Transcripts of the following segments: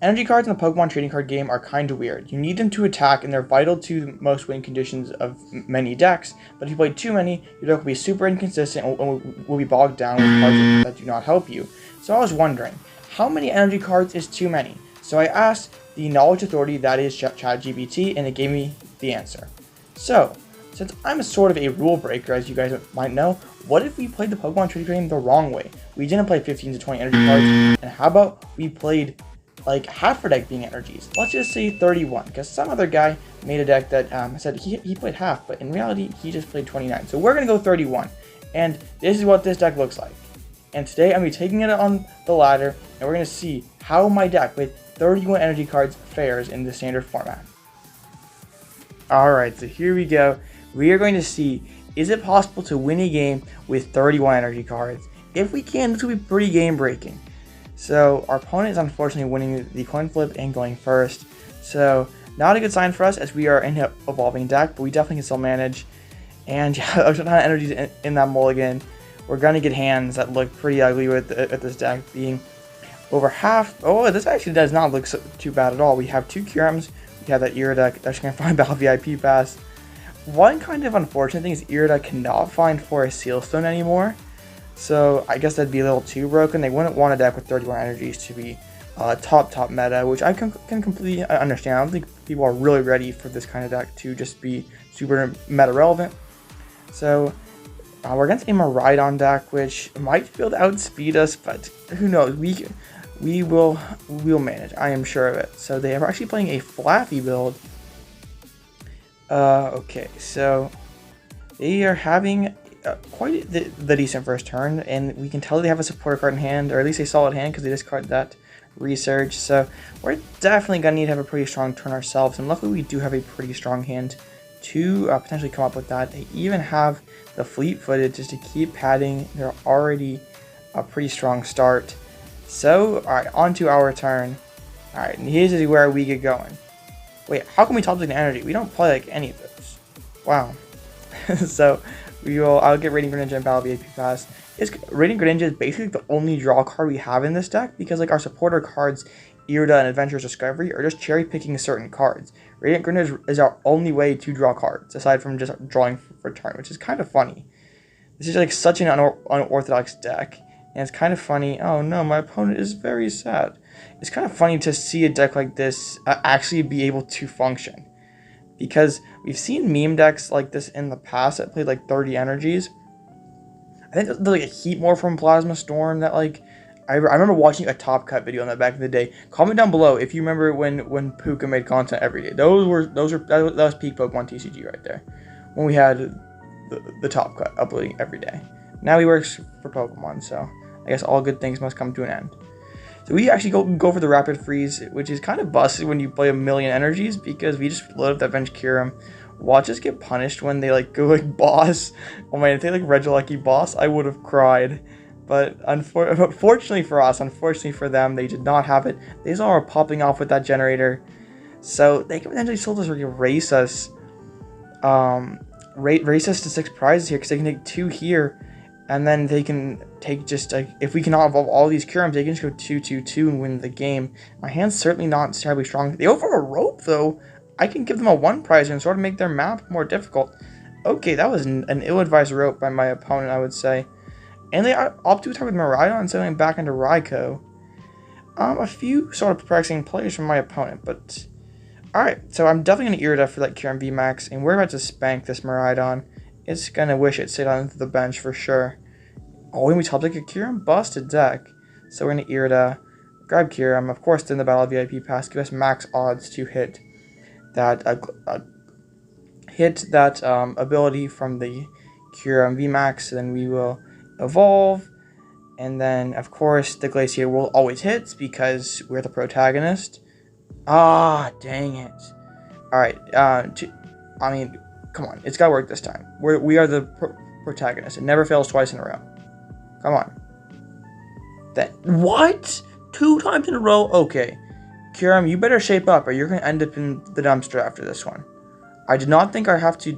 Energy cards in the Pokemon trading card game are kinda weird. You need them to attack and they're vital to most win conditions of many decks, but if you play too many, your deck will be super inconsistent and will be bogged down with cards that do not help you. So I was wondering, how many energy cards is too many? So I asked the knowledge authority, that is ChatGPT, and it gave me the answer. So, since I'm a sort of a rule breaker, as you guys might know, what if we played the Pokemon trading card game the wrong way? We didn't play 15 to 20 energy cards, and how about we played like half our deck being energies? Let's just say 31, because some other guy made a deck that said he played half, but in reality he just played 29. So we're gonna go 31, and this is what this deck looks like. And today I'm gonna be taking it on the ladder, and we're gonna see how my deck with 31 energy cards fares in the standard format. Alright, so here we go. We are going to see, is it possible to win a game with 31 energy cards? If we can, this will be pretty game breaking. So our opponent is unfortunately winning the coin flip and going first. So not a good sign for us as we are in an evolving deck, but we definitely can still manage. And yeah, a ton of energies in that mulligan. We're going to get hands that look pretty ugly with this deck being over half. Oh, this actually does not look too bad at all. We have 2 Kyurems. We have that Irida that's going to find Battle VIP Pass. One kind of unfortunate thing is Irida cannot find for a Sealstone anymore. So I guess that'd be a little too broken. They wouldn't want a deck with 31 energies to be top meta, which I can completely understand. I don't think people are really ready for this kind of deck to just be super meta relevant. So we're against a Miraidon deck, which might be able to outspeed us, but who knows? We will manage. I am sure of it. So they are actually playing a Flaffy build. Okay, so they are having quite the decent first turn, and we can tell they have a supporter card in hand, or at least a solid hand, because they discard that Research. So we're definitely going to need to have a pretty strong turn ourselves, and luckily we do have a pretty strong hand to potentially come up with that. They even have the fleet-footed just to keep padding. They're already a pretty strong start. So, alright, on to our turn. Alright, and here's where we get going. Wait, how can we top deck an energy? We don't play like any of those. Wow. So I'll get Radiant Greninja and Battle VIP Pass. Radiant Greninja is basically the only draw card we have in this deck, because like our supporter cards, Irida and Adventurous Discovery, are just cherry picking certain cards. Radiant Greninja is our only way to draw cards, aside from just drawing for turn, which is kind of funny. This is like such an unorthodox deck, and it's kind of funny. Oh no, my opponent is very sad. It's kind of funny to see a deck like this actually be able to function, because we've seen meme decks like this in the past that played like 30 energies. I think there's like a Heat Morph from Plasma Storm that like I remember watching a Top Cut video on that back in the day. Comment down below if you remember when Puka made content every day. That was peak Pokemon TCG right there, when we had the Top Cut uploading every day. Now he works for Pokemon, so I guess all good things must come to an end. So we actually go for the Rapid Freeze, which is kind of busted when you play a million energies, because we just load up that bench Kyurem. Watch us get punished when they like go like boss. Oh man, if they like Regieleki boss, I would have cried. But unfortunately for us, unfortunately for them, they did not have it. They all are popping off with that generator, so they can potentially still just race us. Race us to 6 prizes here, because they can take 2 here, and then they can take just like, if we cannot evolve all these Kyurems, they can just go 2-2-2 and win the game. My hand's certainly not terribly strong. They go for a rope though. I can give them a 1 prize and sort of make their map more difficult. Okay, that was an ill-advised rope by my opponent, I would say. And they opt to attack with Miraidon, sailing back into Raikou. A few sort of perplexing plays from my opponent, but alright, so I'm definitely going to Irida for that Kyurem VMAX, and we're about to spank this Miraidon. It's going to wish it stayed on the bench for sure. Oh, and we top deck a Kyurem busted deck. So we're going to Irida, grab Kyurem, of course, in the Battle VIP Pass, give us max odds to hit that ability from the Kyurem VMAX. Then we will evolve, and then of course the Glacier will always hit because we're the protagonist. Ah, dang it. Alright, I mean, come on, it's gotta work this time. We are the protagonist. It never fails twice in a row. Come on. What? 2 times in a row? Okay. Kyurem, you better shape up, or you're going to end up in the dumpster after this one. I did not think I'd have to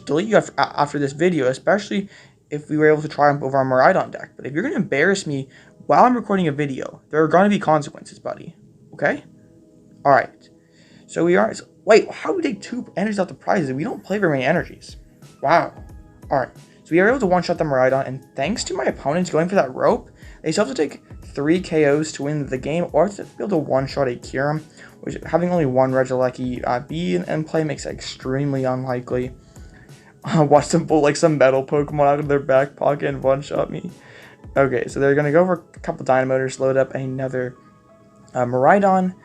delete you after this video, especially if we were able to triumph over our Miraidon deck. But if you're going to embarrass me while I'm recording a video, there are going to be consequences, buddy. Okay? Alright. So we are... Wait, how do we take 2 energies off the prizes? We don't play very many energies. Wow. Alright. So we are able to one-shot the Miraidon, and thanks to my opponents going for that rope, they still have to take 3 KOs to win the game, or to be able to one-shot a Kyurem, which having only one Regieleki be in play makes it extremely unlikely. Watch them pull like some metal Pokemon out of their back pocket and one-shot me. Okay, so they're going to go for a couple Dynamotors, load up another Miraidon,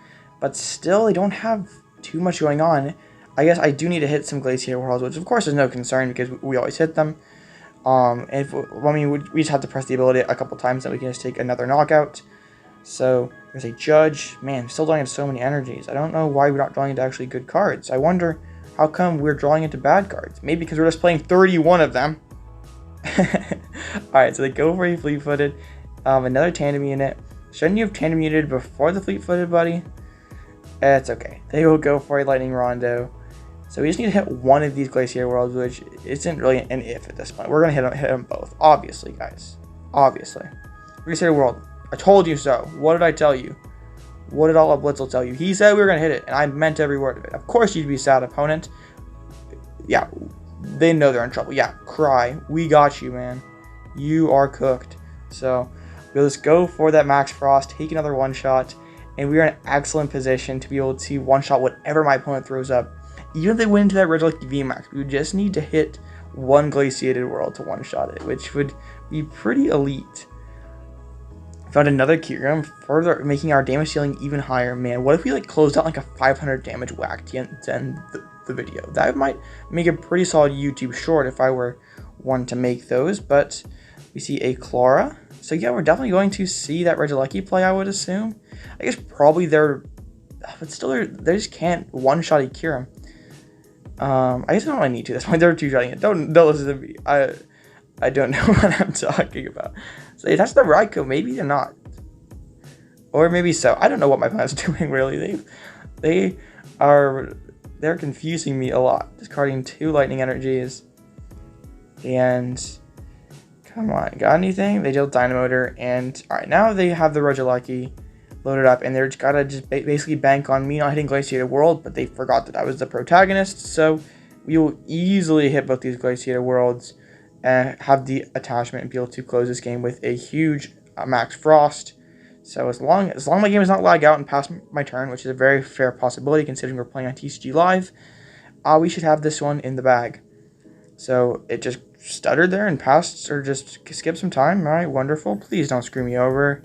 but still they don't have too much going on. I guess I do need to hit some Glacier Whirls, which of course is no concern because we always hit them. We just have to press the ability a couple times, and we can just take another knockout. So there's a Judge. Man, still drawing into so many energies. I don't know why we're not drawing into actually good cards. I wonder how come we're drawing into bad cards. Maybe because we're just playing 31 of them. Alright, so they go for a Fleet-Footed. Another Tandem Unit. Shouldn't you have Tandem United before the Fleet-Footed, buddy? It's okay. They will go for a Lightning Rondo. So we just need to hit one of these Glacier Worlds, which isn't really an if at this point. We're going to hit them both. Obviously, guys. Obviously. Glacier World. I told you so. What did I tell you? What did Alloutblitzle tell you? He said we were going to hit it, and I meant every word of it. Of course you'd be sad, opponent. Yeah, they know they're in trouble. Yeah, cry. We got you, man. You are cooked. So we'll just go for that Max Frost, take another one-shot, and we are in an excellent position to be able to one-shot whatever my opponent throws up. Even if they went into that Radiant VMAX, we would just need to hit one Glaciated World to one-shot it, which would be pretty elite. Found another Kyurem, further making our damage ceiling even higher. Man, what if we like closed out like a 500 damage whack to end the video? That might make a pretty solid YouTube short if I were one to make those, but we see a Clara. So yeah, we're definitely going to see that Regieleki play, I would assume. I guess probably but still they just can't one-shot a Kyurem. I guess I don't really need to. That's why they're two-shotting it. Don't listen to me. I don't know what I'm talking about. So that's the Raikou. Maybe they're not. Or maybe so. I don't know what my plan's doing, really. They're confusing me a lot. Discarding 2 Lightning Energies. And come on, got anything? They deal Dynamotor, and alright, now they have the Regieleki loaded up, and they're gotta just basically bank on me not hitting Glaciated World, but they forgot that I was the protagonist, so we will easily hit both these Glaciated Worlds and have the attachment and be able to close this game with a huge Max Frost. So as long as my game does not lag out and pass my turn, which is a very fair possibility considering we're playing on TCG Live, we should have this one in the bag. So it just stuttered there and passed, or just skipped some time. All right, wonderful. Please don't screw me over.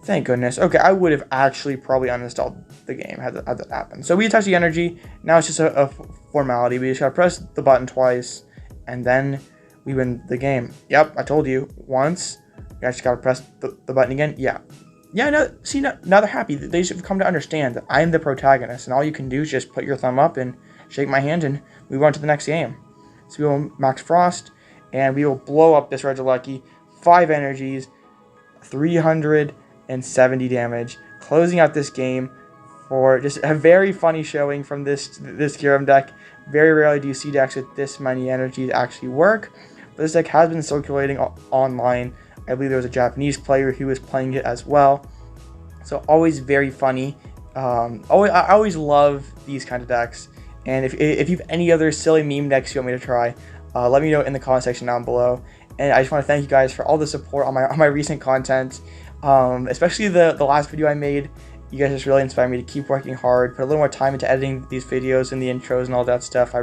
Thank goodness. Okay, I would have actually probably uninstalled the game had that happened. So we attach the energy. Now it's just a formality. We just gotta press the button twice, and then we win the game. Yep, I told you. Once. You just gotta press the button again. Yeah. Yeah, no, see, now they're happy. They should have come to understand that I'm the protagonist, and all you can do is just put your thumb up and shake my hand, and move on to the next game. So we will Max Frost, and we will blow up this Regieleki. 5 energies, 370 damage, closing out this game for just a very funny showing from this Kyurem deck. Very rarely do you see decks with this many energies actually work, but this deck has been circulating online. I believe there was a Japanese player who was playing it as well, so always very funny. I always love these kind of decks, and if you have any other silly meme decks you want me to try, let me know in the comment section down below. And I just want to thank you guys for all the support on my recent content, especially the last video I made. You guys just really inspired me to keep working hard, put a little more time into editing these videos and the intros and all that stuff. I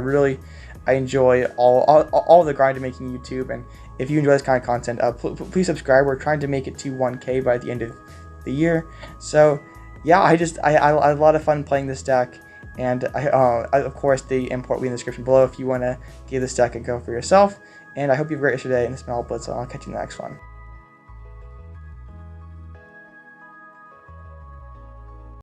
enjoy all the grind of making YouTube, and if you enjoy this kind of content, please subscribe. We're trying to make it to 1K by the end of the year. So yeah, I had a lot of fun playing this deck, and of course the import will be in the description below if you want to give this deck a go for yourself. And I hope you have a great rest of your day, and this has been Alloutblitzle, and I'll catch you in the next one.